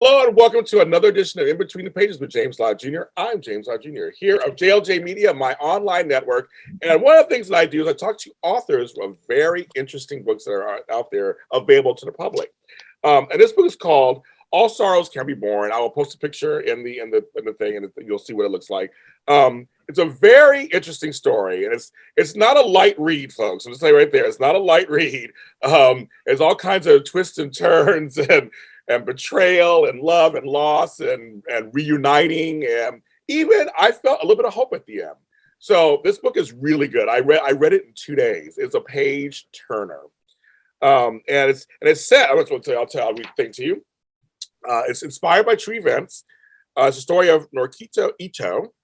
Hello and welcome to another edition of In Between the Pages with James Lott Jr. I'm James Lott Jr. here of JLJ Media, my online network. And one of the things that I do is I talk to authors of very interesting books that are out there available to the public. And this book is called All Sorrows Can Be Borne. I will post a picture in the thing, and you'll see what it looks like. It's a very interesting story, and it's not a light read, folks. I'm just saying right there, it's not a light read. There's all kinds of twists and turns and betrayal and love and loss and reuniting, and even I felt a little bit of hope at the end. So this book is really good. I read it in 2 days. It's a page turner, and it's set. I'll read the thing to you. It's inspired by true events. It's a story of Noriko Ito,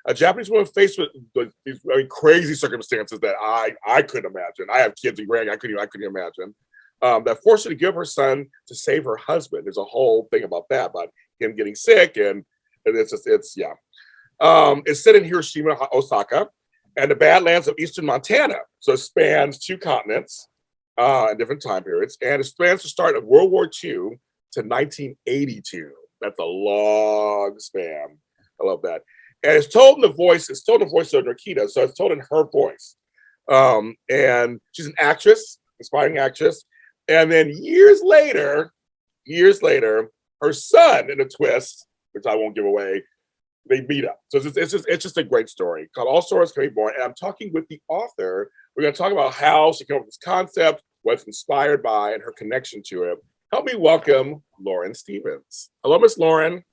a Japanese woman faced with these very crazy circumstances that I couldn't imagine. I have kids and grand. I couldn't imagine. That forced her to give her son to save her husband. There's a whole thing about that, about him getting sick, and it's set in Hiroshima, Osaka, and the badlands of eastern Montana. So it spans 2 continents at different time periods, and it spans the start of World War II to 1982. That's a long span. I love that. And it's told in the voice of Noriko, so it's told in her voice. And she's an actress, aspiring actress. And then years later, her son, in a twist, which I won't give away, they meet up. So it's just a great story called All Sorrows Can Be Borne. And I'm talking with the author. We're going to talk about how she came up with this concept, what it's inspired by, and her connection to it. Help me welcome Loren Stephens. Hello, Miss Loren.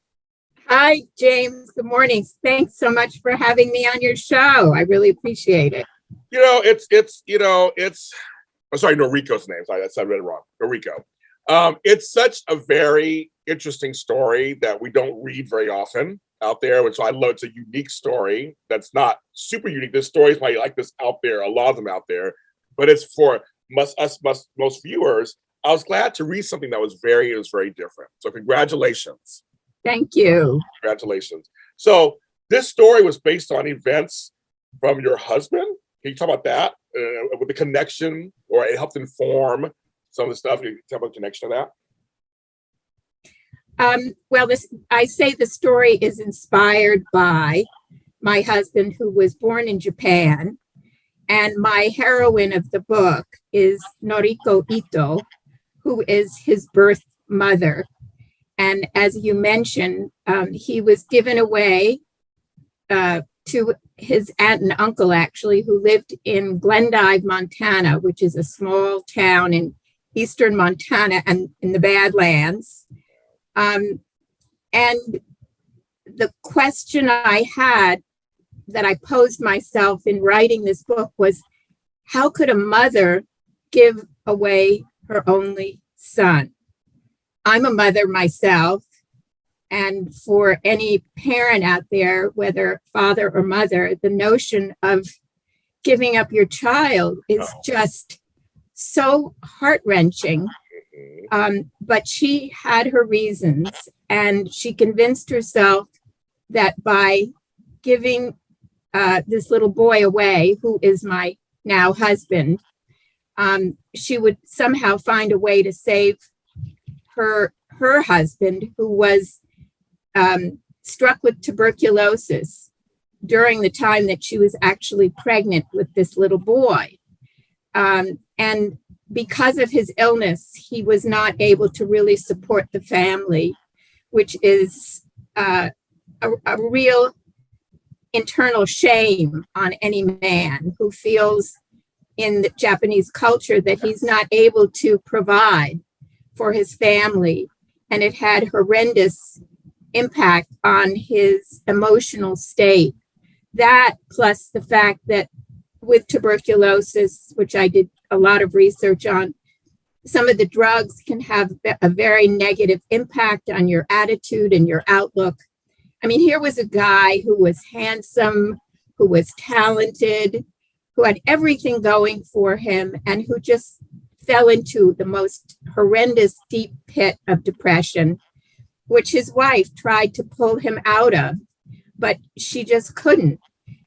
Hi, James. Good morning. Thanks so much for having me on your show. I really appreciate it. I'm sorry, Noriko's name. Sorry, I read it wrong. Noriko. It's such a very interesting story that we don't read very often out there. And so I love it's a unique story that's not super unique. This story is why like this out there, a lot of them out there, but it's for most viewers. I was glad to read something that was very different. So congratulations. Thank you. Congratulations. So this story was based on events from your husband. Can you talk about that with the connection, or it helped inform some of the stuff? Can you talk about the connection to that? I say the story is inspired by my husband, who was born in Japan, and my heroine of the book is Noriko Ito, who is his birth mother. And as you mentioned, he was given away to his aunt and uncle, actually, who lived in Glendive, Montana, which is a small town in eastern Montana and in the Badlands. And the question I had that I posed myself in writing this book was, how could a mother give away her only son? I'm a mother myself, and for any parent out there, whether father or mother, the notion of giving up your child is just so heart-wrenching. But she had her reasons, and she convinced herself that by giving this little boy away, who is my now husband, she would somehow find a way to save her husband, who was struck with tuberculosis during the time that she was actually pregnant with this little boy. And because of his illness, he was not able to really support the family, which is a real internal shame on any man who feels in the Japanese culture that he's not able to provide for his family. And it had horrendous impact on his emotional state. That plus the fact that with tuberculosis, which I did a lot of research on, some of the drugs can have a very negative impact on your attitude and your outlook. I mean, here was a guy who was handsome, who was talented, who had everything going for him, and who just fell into the most horrendous deep pit of depression, which his wife tried to pull him out of, but she just couldn't.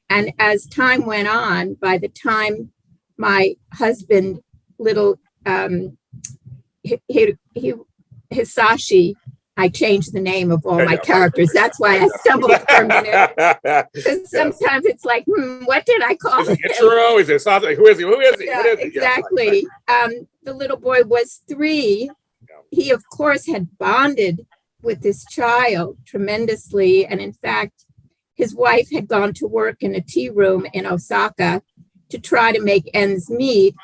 And as time went on, by the time my husband, little Hisashi, I changed the name of all my characters. That's why I stumbled for a minute. Because sometimes it's like, what did I call him? Ichiro? Is it something? Who is he? Who is he? Yeah, exactly. The little boy was 3. He, of course, had bonded with this child tremendously. And in fact, his wife had gone to work in a tea room in Osaka to try to make ends meet.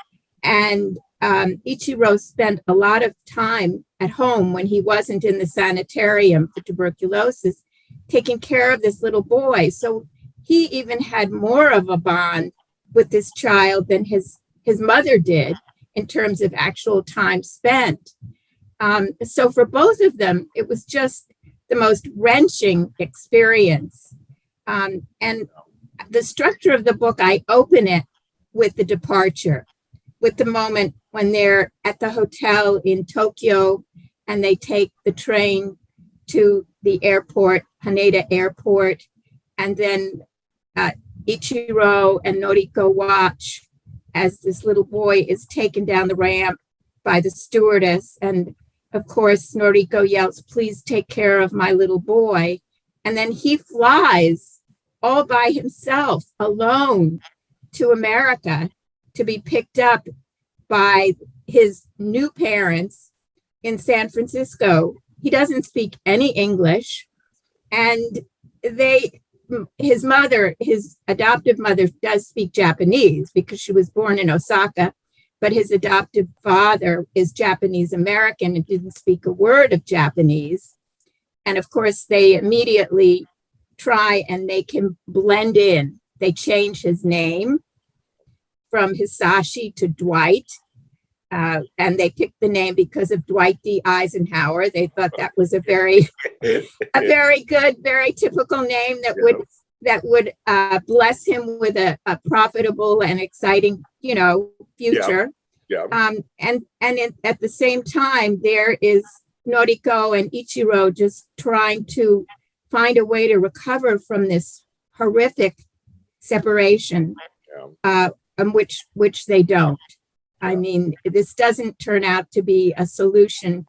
And Ichiro spent a lot of time at home when he wasn't in the sanitarium for tuberculosis, taking care of this little boy. So he even had more of a bond with this child than his mother did in terms of actual time spent. So for both of them, it was just the most wrenching experience. And the structure of the book, I open it with the departure, with the moment when they're at the hotel in Tokyo and they take the train to the airport, Haneda Airport, and then Ichiro and Noriko watch as this little boy is taken down the ramp by the stewardess. And of course, Noriko yells, "Please take care of my little boy." And then he flies all by himself, alone, to America to be picked up by his new parents in San Francisco. He doesn't speak any English. And his mother, his adoptive mother, does speak Japanese because she was born in Osaka, but his adoptive father is Japanese American and didn't speak a word of Japanese. And of course, they immediately try and make him blend in. They change his name from Hisashi to Dwight. And they picked the name because of Dwight D. Eisenhower. They thought that was a very good, very typical name that would bless him with a profitable and exciting, future. And at the same time, there is Noriko and Ichiro just trying to find a way to recover from this horrific separation, which they don't. I mean, this doesn't turn out to be a solution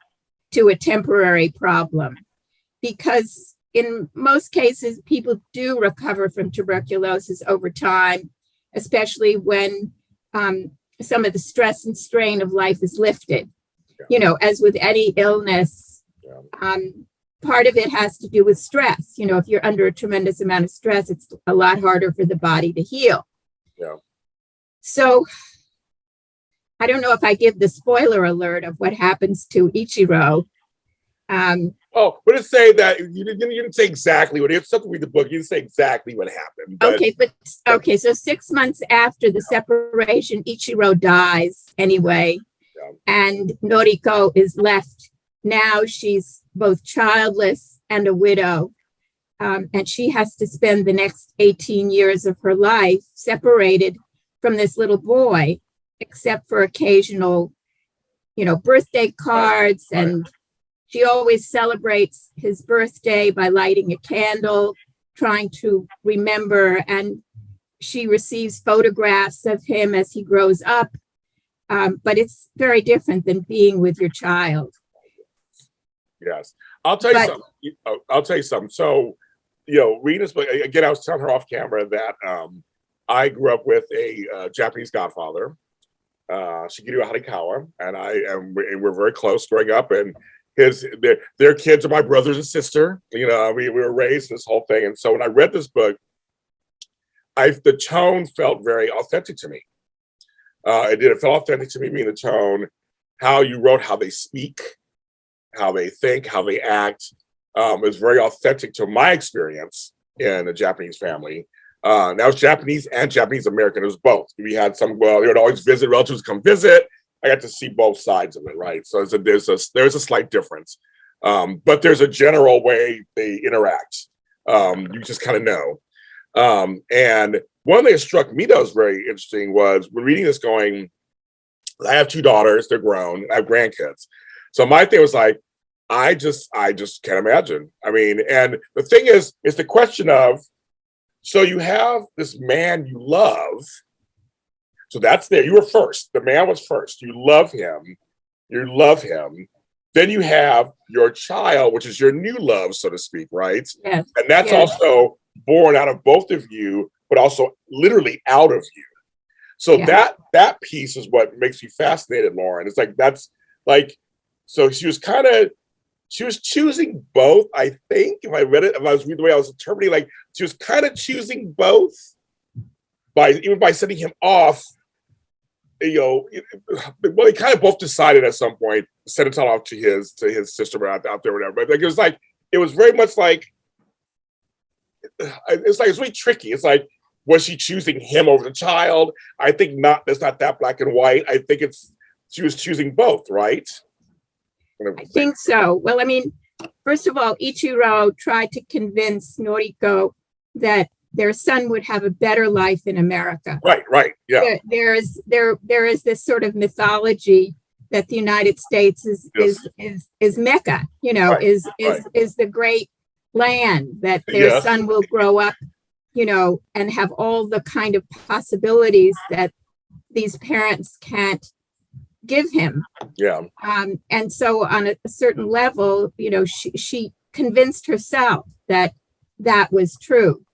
to a temporary problem, because in most cases, people do recover from tuberculosis over time, especially when some of the stress and strain of life is lifted. As with any illness, part of it has to do with stress. If you're under a tremendous amount of stress, it's a lot harder for the body to heal. So I don't know if I give the spoiler alert of what happens to Ichiro. But just say that you didn't say exactly what. If something read the book, you didn't say exactly what happened. Okay, so 6 months after the separation, Ichiro dies anyway, and Noriko is left. Now she's both childless and a widow, and she has to spend the next 18 years of her life separated from this little boy, except for occasional, birthday cards. And she always celebrates his birthday by lighting a candle, trying to remember. And she receives photographs of him as he grows up. But it's very different than being with your child. Yes. I'll tell you something. So, reading this book, again, I was telling her off camera that I grew up with a Japanese godfather, Shigeru Harikawa, and we're very close growing up, and their kids are my brothers and sister. We were raised this whole thing. And so when I read this book, the tone felt very authentic to me. It felt authentic to me, meaning the tone, how you wrote, how they speak, how they think, how they act. Is very authentic to my experience in a Japanese family. Now it's Japanese and Japanese American. It was both. We had they would always visit, relatives come visit. I got to see both sides of it, right? So there's a slight difference, but there's a general way they interact. You just kind of know. And one thing that struck me that was very interesting was when reading this, going, I have 2 daughters, they're grown, I have grandkids. So my thing was like, I just can't imagine. I mean, and the thing is, it's the question of, so you have this man you love. So that's there. You were first. The man was first. You love him. Then you have your child, which is your new love, so to speak, right? Yes. And that's Yes. also born out of both of you, but also literally out of you. So Yeah. that piece is what makes me fascinated, Loren. It's like that's like, so she was choosing both, I think. If I read it, if I was reading the way I was interpreting, like she was kind of choosing both by sending him off. Well, they kind of both decided at some point to send it off to his sister out there, whatever. But like it was very much like it's really tricky. It's like, was she choosing him over the child? I think not. It's not that black and white. I think she was choosing both, right? I think so. Well, I mean, first of all, Ichiro tried to convince Noriko that their son would have a better life in America. Right. Yeah. There is this sort of mythology that the United States is Mecca, is the great land that their son will grow up, and have all the kind of possibilities that these parents can't give him. Yeah. And so on a certain level, she convinced herself that was true.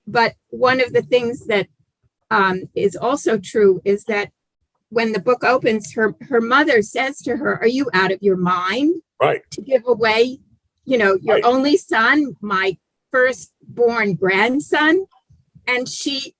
But one of the things that is also true is that when the book opens, her mother says to her, "Are you out of your mind? Right. To give away, your only son, my firstborn grandson?" And she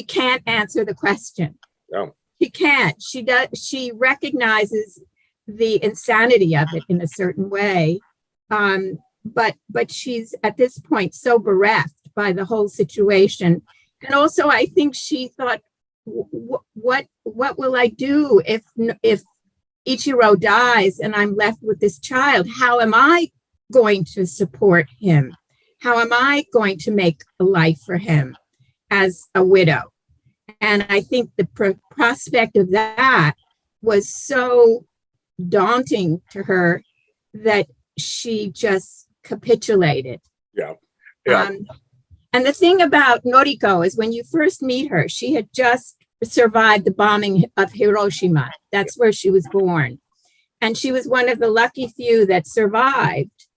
can't answer the question. No. She can't. She recognizes the insanity of it in a certain way. But she's at this point so bereft by the whole situation. And also, I think she thought, what will I do if Ichiro dies and I'm left with this child? How am I going to support him? How am I going to make a life for him as a widow? And I think the prospect of that was so daunting to her that she just capitulated. Yeah. And the thing about Noriko is when you first meet her, she had just survived the bombing of Hiroshima. That's where she was born. And she was one of the lucky few that survived.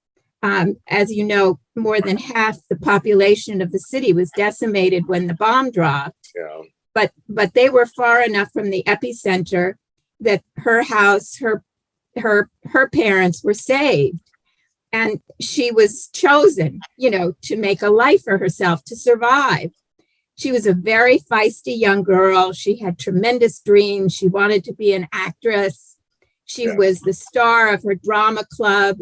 As you know, more than half the population of the city was decimated when the bomb dropped. Yeah. But they were far enough from the epicenter that her house, her parents were saved. And she was chosen, to make a life for herself, to survive. She was a very feisty young girl. She had tremendous dreams. She wanted to be an actress. She was the star of her drama club.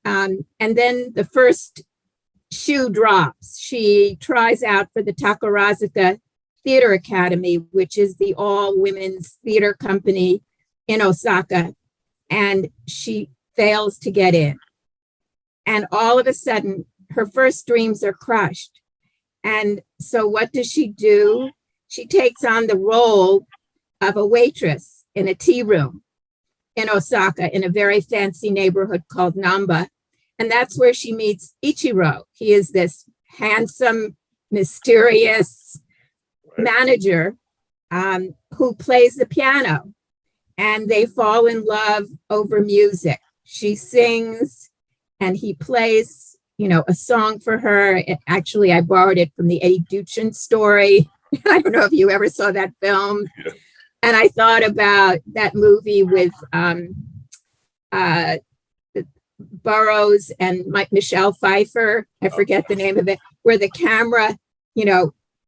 And then the first shoe drops. She tries out for the Takarazuka Theater Academy, which is the all-women's theater company in Osaka. And she fails to get in. And all of a sudden, her first dreams are crushed. And so what does she do? She takes on the role of a waitress in a tea room in Osaka in a very fancy neighborhood called Namba. And that's where she meets Ichiro. He is this handsome, mysterious manager who plays the piano. And they fall in love over music. She sings and he plays, a song for her. Actually, I borrowed it from the Eddie Duchin story. I don't know if you ever saw that film. Yeah. And I thought about that movie with Burroughs and Michelle Pfeiffer. I forget the name of it, where the camera,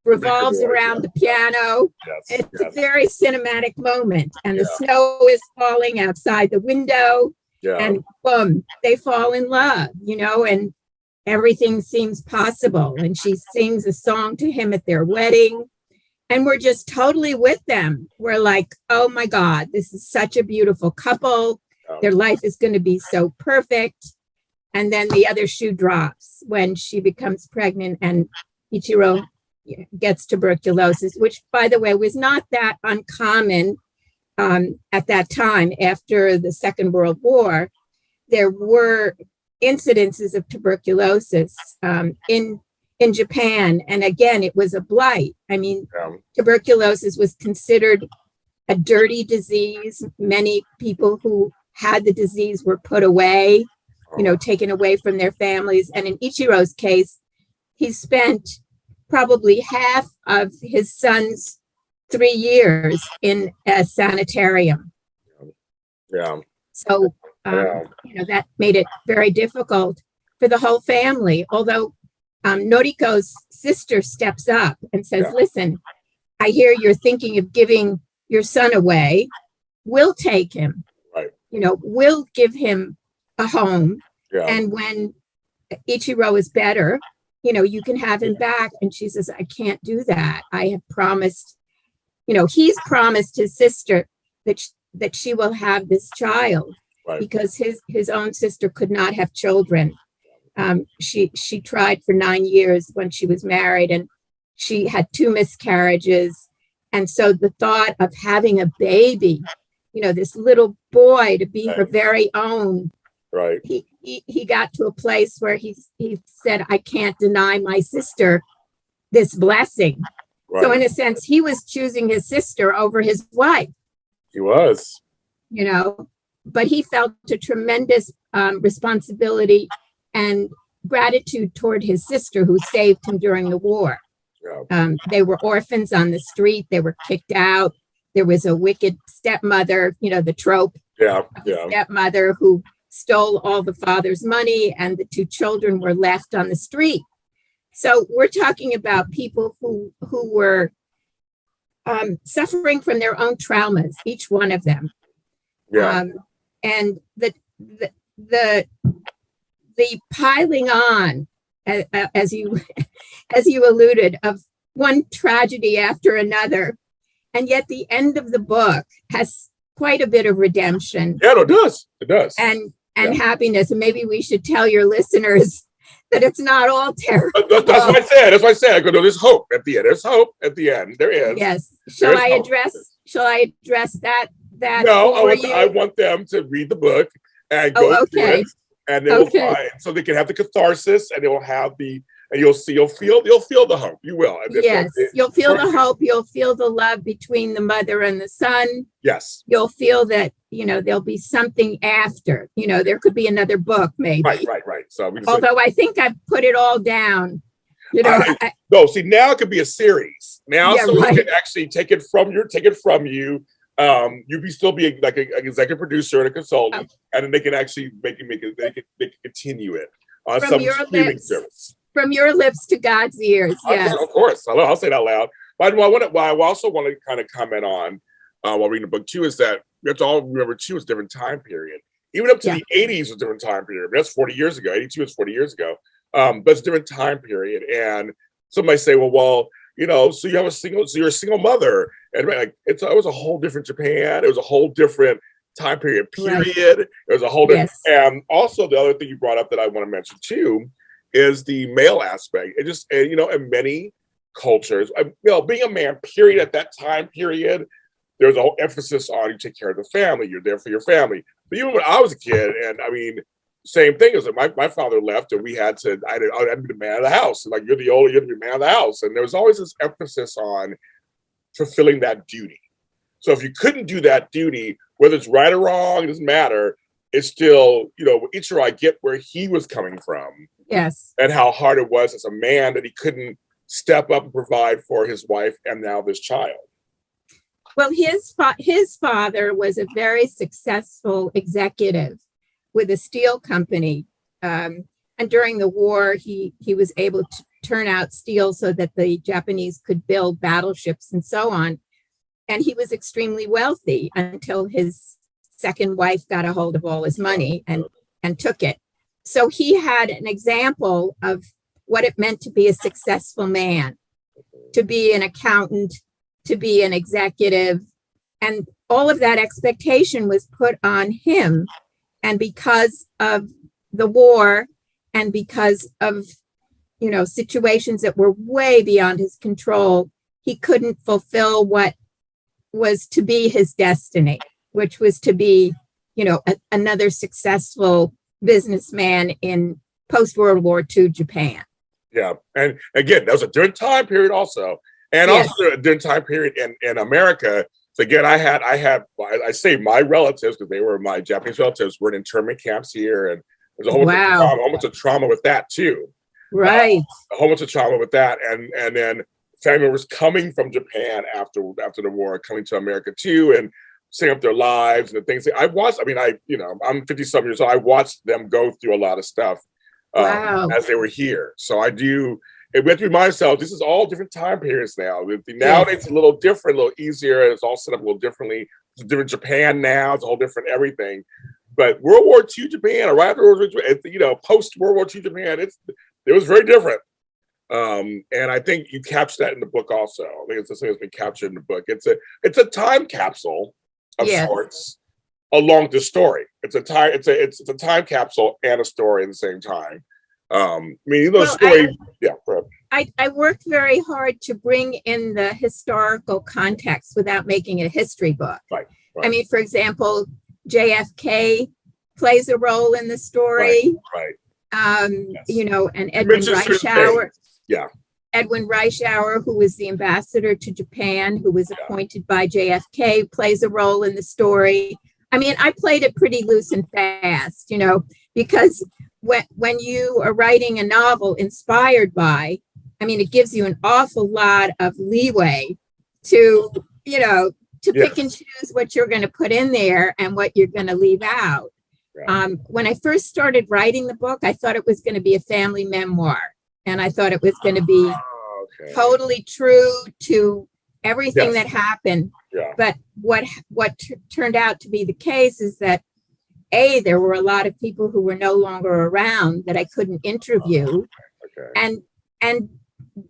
revolves around the piano. Yes, it's a very cinematic moment. And the snow is falling outside the window. Yeah. And boom, they fall in love, and everything seems possible. And she sings a song to him at their wedding. And we're just totally with them. We're like, oh my God, this is such a beautiful couple. Their life is going to be so perfect. And then the other shoe drops when she becomes pregnant and Ichiro gets tuberculosis, which, by the way, was not that uncommon at that time. After the Second World War, there were incidences of tuberculosis in Japan. And again, it was a blight. I mean, tuberculosis was considered a dirty disease. Many people who had the disease were put away, taken away from their families. And in Ichiro's case, he spent probably half of his son's 3 years in a sanitarium. Yeah. So, that made it very difficult for the whole family. Although Noriko's sister steps up and says, listen, I hear you're thinking of giving your son away. We'll take him. Right. We'll give him a home. Yeah. And when Ichiro is better, you can have him back. And she says, I can't do that. I have promised, he's promised his sister that she will have this child, right, because his own sister could not have children. She tried for 9 years when she was married, and she had 2 miscarriages. And so the thought of having a baby, this little boy to be her very own, right? He got to a place where he said, I can't deny my sister this blessing. Right. So in a sense, he was choosing his sister over his wife. He was. But he felt a tremendous responsibility and gratitude toward his sister who saved him during the war. Yeah. They were orphans on the street. They were kicked out. There was a wicked stepmother, the trope. Yeah. Stepmother who stole all the father's money, and the 2 children were left on the street. So we're talking about people who were suffering from their own traumas, each one of them. Yeah. And the piling on, as you alluded, of one tragedy after another, and yet the end of the book has quite a bit of redemption. Yeah, it does. It does. And happiness. And maybe we should tell your listeners that it's not all terrible. That's what I said. That's what I said. I go, no, there's hope at the end. There's hope at the end. There is. Yes. Shall I address that? No, I want them to read the book and go through it, and they will find, so they can have the catharsis, and they will have and you'll feel the hope. You will. Yes, you'll feel the hope. You'll feel the love between the mother and the son. Yes. You'll feel that, there'll be something after, there could be another book maybe. Right. So although I think I've put it all down. No, see, now it could be a series. Now someone can actually take it from you. You can still be like an executive producer and a consultant, and then they can actually make it. They can continue it on some streaming service. From your lips to God's ears. Yes, of course. I'll say it out loud. But I also want to kind of comment on while reading the book too is that we have to all remember too it's a different time period. Even up to the 80s was a different time period. That's 40 years ago. 82 is 40 years ago. But it's a different time period. And somebody say, well, so you're a single mother, and it was a whole different Japan. It was a whole different time period. Right. It was a whole different. Yes. And also the other thing you brought up that I want to mention too is the male aspect. It just, in many cultures, being a man, period, at that time period, there's a whole emphasis on you take care of the family. You're there for your family. But even when I was a kid, and same thing is that my father left, and I had to be the man of the house. Like, you're the man of the house. And there was always this emphasis on fulfilling that duty. So if you couldn't do that duty, whether it's right or wrong, it doesn't matter. It's still, Ichiro, I get where he was coming from. Yes. And how hard it was as a man that he couldn't step up and provide for his wife and now this child. Well, his father was a very successful executive with a steel company. And during the war, he was able to turn out steel so that the Japanese could build battleships and so on. And he was extremely wealthy until his second wife got a hold of all his money and took it. So he had an example of what it meant to be a successful man, to be an accountant, to be an executive. And all of that expectation was put on him. And because of the war and because of, situations that were way beyond his control, he couldn't fulfill what was to be his destiny, which was to be, another successful businessman in post-World War II Japan. Yeah. And again, that was a different time period also. And also a different time period in America. So again, I say my relatives, because they were my Japanese relatives, were in internment camps here, and there's a whole bunch of trauma with that too. Right. A whole bunch of trauma with that, and then family members coming from Japan after the war, coming to America too, and setting up their lives and the things. I watched. I mean, I'm 50-some years old. I watched them go through a lot of stuff as they were here. So I do. We have to remind ourselves, this is all different time periods now. Nowadays it's a little different, a little easier. It's all set up a little differently. It's a different Japan now. It's a whole different everything. But World War II Japan, or right after World War II, post World War II Japan, it was very different. And I think you capture that in the book also. I think it's the thing that's been captured in the book. It's a time capsule of sorts along the story. It's a time capsule and a story at the same time. Story. I worked very hard to bring in the historical context without making it a history book. Right. I mean, for example, JFK plays a role in the story. Right. And Edwin Reischauer. Yeah. Edwin Reischauer, who was the ambassador to Japan, who was appointed by JFK, plays a role in the story. I mean, I played it pretty loose and fast, because when you are writing a novel inspired by, I mean, it gives you an awful lot of leeway to pick and choose what you're going to put in there and what you're going to leave out. Yeah. When I first started writing the book, I thought it was going to be a family memoir, and I thought it was going to be totally true to everything that happened. Yeah. But what turned out to be the case is that A, there were a lot of people who were no longer around that I couldn't interview. And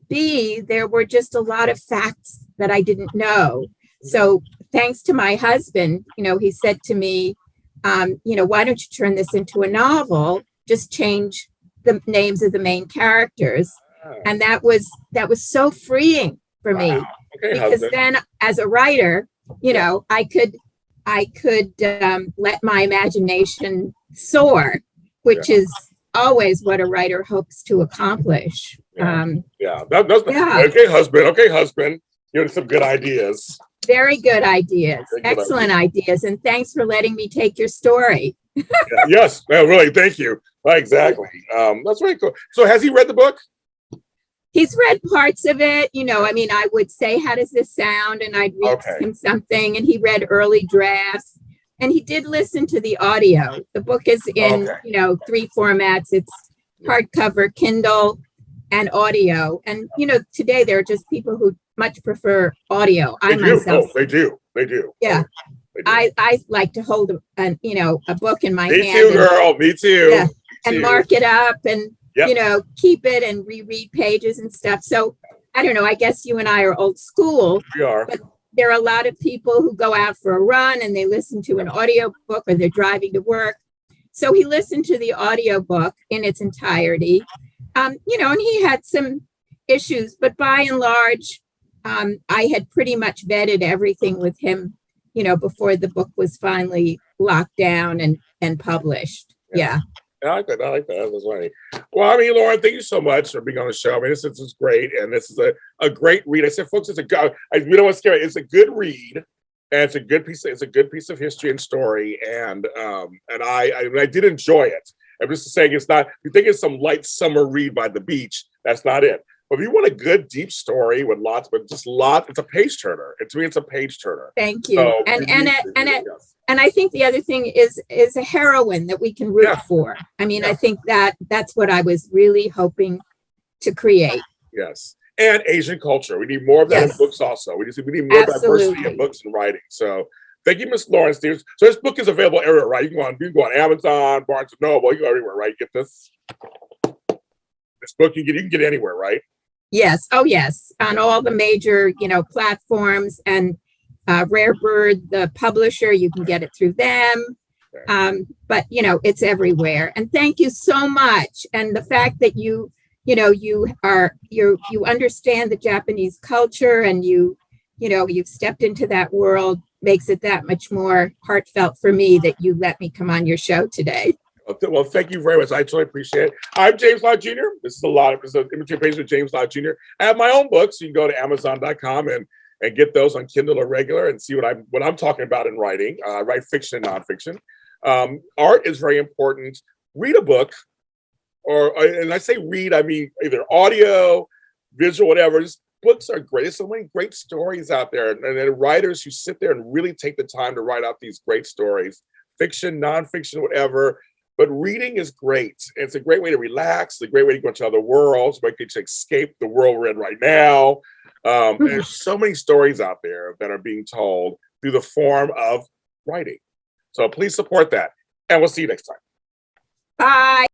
B, there were just a lot of facts that I didn't know. So thanks to my husband, he said to me, why don't you turn this into a novel? Just change the names of the main characters. And that was so freeing for me. Because then as a writer, I could let my imagination soar, which is always what a writer hopes to accomplish. Okay, husband. You had some good ideas. Very good ideas. Excellent ideas. And thanks for letting me take your story. Yes, really, thank you. Right, exactly. That's very cool. So has he read the book? He's read parts of it. I would say, how does this sound? And I'd read him something, and he read early drafts. And he did listen to the audio. The book is in, 3 formats. It's hardcover, Kindle, and audio. And, today there are just people who much prefer audio. They do. Yeah. They do. I like to hold a book in my hand. Me too, girl. Me too. Yeah, and mark it up and, keep it and reread pages and stuff. So I don't know. I guess you and I are old school. We are. But there are a lot of people who go out for a run and they listen to an audio book, or they're driving to work. So he listened to the audio book in its entirety. And he had some issues, but by and large, I had pretty much vetted everything with him, before the book was finally locked down and published. Yeah. I like that. That's funny. Well, Loren, thank you so much for being on the show. This is great, and this is a great read. I said, folks, we don't want to scare it. It's a good read, and it's a good piece of history and story, and I did enjoy it. I'm just saying, it's not. You think it's some light summer read by the beach? That's not it. But if you want a good, deep story with lots, it's a page turner. To me, it's a page turner. Thank you. So, and I think the other thing is a heroine that we can root for. I think that's what I was really hoping to create. Yes. And Asian culture. We need more of that in books also. We need more diversity in books and writing. So thank you, Miss Loren Stephens. So this book is available everywhere, right? You can go on Amazon, Barnes & Noble, you can go everywhere, right? Get this. This book you can get anywhere, right? Yes. Oh, yes. On all the major, platforms, and Rare Bird, the publisher, you can get it through them. But, it's everywhere. And thank you so much. And the fact that you understand the Japanese culture, and you've stepped into that world makes it that much more heartfelt for me that you let me come on your show today. Well, thank you very much. I totally appreciate it. I'm James Lott Jr. This is an in-between page with James Lott Jr. I have my own books. You can go to Amazon.com and and get those on Kindle or regular and see what I'm talking about in writing. I write fiction and nonfiction. Art is very important. Read a book, and I say read, I mean either audio, visual, whatever. Just books are great. There's so many great stories out there, and writers who sit there and really take the time to write out these great stories, fiction, nonfiction, whatever. But reading is great. It's a great way to relax. It's a great way to go into other worlds, a way to escape the world we're in right now. There's so many stories out there that are being told through the form of writing. So please support that. And we'll see you next time. Bye.